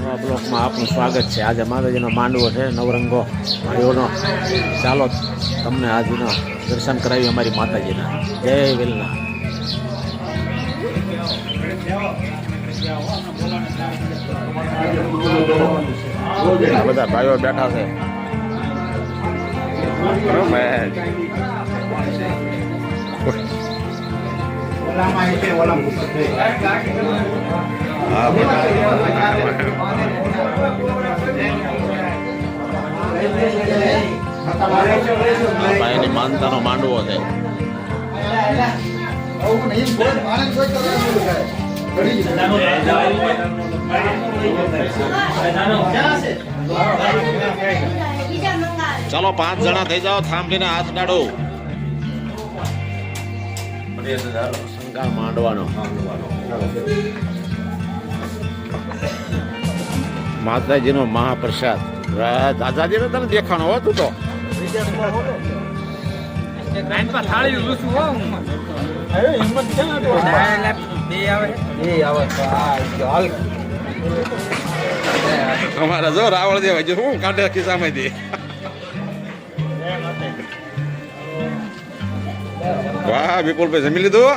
નવા બ્લોકમાં આપનું સ્વાગત છે. આજે માતાજીનો માંડવો છે, નવરંગો ભાઈઓનો. ચાલો તમને આજના દર્શન કરાવી અમારી માતાજીના. જય વેલના. આ બધા ભાઈઓ બેઠા છે. ભાઈની માનતાનો માંડવો છે. ચાલો 5 જણા થઈ જાઓ, થાંભલીને હાથ કાઢો. શંકર માંડવાનો માતાજીનો મહાપ્રસાદ. દાદાજીને તને દેખાણો હો તું તો. અમારા જો રાવળ દેવા જો હું કાઢે ખિસ્સામાંથી. વાહ વિપુલભાઈ જમી લીધું.